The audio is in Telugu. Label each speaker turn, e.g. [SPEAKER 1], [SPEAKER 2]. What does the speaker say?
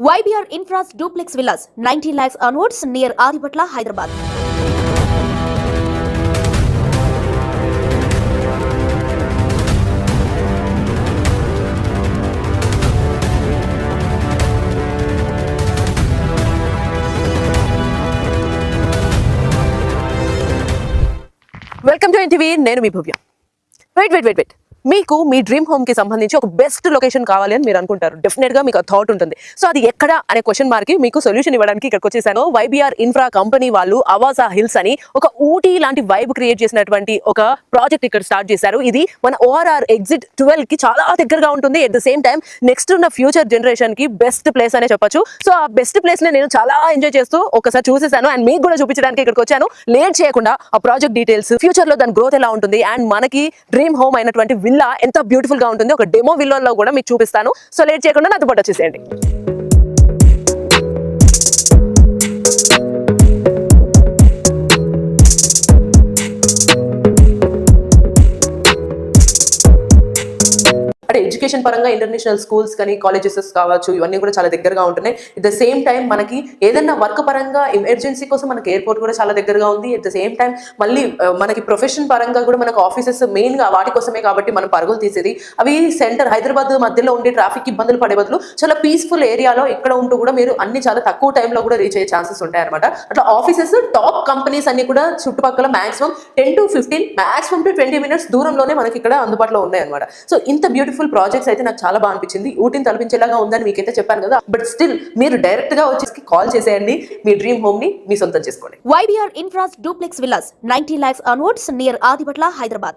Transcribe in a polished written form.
[SPEAKER 1] YBR Infra's duplex villas, 90 lakhs onwards near Adipatla, Hyderabad.
[SPEAKER 2] Welcome to NTV. నేను మీ భవ్య. వెయిట్ మీకు మీ డ్రీమ్ హోమ్ కి సంబంధించి ఒక బెస్ట్ లొకేషన్ కావాలి అని మీరు అనుకుంటారు. డెఫినెట్ గా మీకు ఆ థాట్ ఉంటుంది. సో అది ఎక్కడ అనే క్వశ్చన్ మార్క్ కి మీకు సొల్యూషన్ ఇవ్వడానికి ఇక్కడికి వచ్చేసాను. YBR ఇన్ఫ్రా కంపెనీ వాళ్ళు అవాసా హిల్స్ అని ఒక ఊటీ లాంటి వైబ్ క్రియేట్ చేసినటువంటి ఒక ప్రాజెక్ట్ ఇక్కడ స్టార్ట్ చేశారు. ఇది మన ORR ఎగ్జిట్ 12 కి చాలా దగ్గరగా ఉంటుంది. At the same time next ఉన్న ఫ్యూచర్ జనరేషన్ కి బెస్ట్ ప్లేస్ అనే చెప్పొచ్చు. సో ఆ బెస్ట్ ప్లేస్ ని నేను చాలా ఎంజాయ్ చేస్తూ ఒకసారి చూసేసాను అండ్ మీకు కూడా చూపించడానికి ఇక్కడికి వచ్చాను. లేట్ చేయకుండా ఆ ప్రాజెక్ట్ డీటెయిల్స్, ఫ్యూచర్ లో దాని గ్రోత్ ఎలా ఉంటుంది అండ్ మనకి డ్రీమ్ హోమ్ అయినటువంటి విల్లా ఎంత బ్యూటిఫుల్ గా ఉంటుంది ఒక డెమో విల్లాలో కూడా మీకు చూపిస్తాను. సో లేట్ చేయకుండా నాతో పాటు వచ్చేసేయండి. అంటే ఎడ్యుకేషన్ పరంగా ఇంటర్నేషనల్ స్కూల్స్ కానీ కాలేజెస్ కావచ్చు, ఇవన్నీ కూడా చాలా దగ్గరగా ఉంటున్నాయి. ఎట్ ద సేమ్ టైం మనకి ఏదైనా వర్క్ పరంగా ఎమర్జెన్సీ కోసం మనకి ఎయిర్పోర్ట్ కూడా చాలా దగ్గరగా ఉంది. ఎట్ ద సేమ్ టైం మళ్ళీ మనకి ప్రొఫెషన్ పరంగా కూడా మనకు ఆఫీసెస్ మెయిన్ గా వాటి కోసమే కాబట్టి మనం పరుగులు తీసేది అవి సెంటర్ హైదరాబాద్ మధ్యలో ఉండి ట్రాఫిక్ ఇబ్బందులు పడే బదులు చాలా పీస్ఫుల్ ఏరియాలో ఇక్కడ ఉంటూ కూడా మీరు అన్ని చాలా తక్కువ టైంలో కూడా రీచ్ అయ్యే ఛాన్సెస్ ఉంటాయి అనమాట. అట్లా ఆఫీసెస్ టాప్ కంపెనీస్ అన్ని కూడా చుట్టుపక్కల maximum 10 to 15 maximum to 20 minutes దూరంలోనే మనకి ఇక్కడ అందుబాటులో ఉన్నాయి అనమాట. సో ఇంత బ్యూటిఫుల్ ప్రాజెక్ట్స్ అయితే నాకు చాలా బాగా అనిపించింది. ఊటీని తలపించేలాగా ఉందని మీకైతే చెప్పాను కదా. బట్ స్టిల్ మీరు డైరెక్ట్ గా వచ్చి కాల్ చేసేయండి. మీ డ్రీమ్ హోమ్ ని మీ సొంతం చేసుకోండి.
[SPEAKER 1] YBR Infra's duplex villas, 90 lakhs onwards near Adipatla, Hyderabad.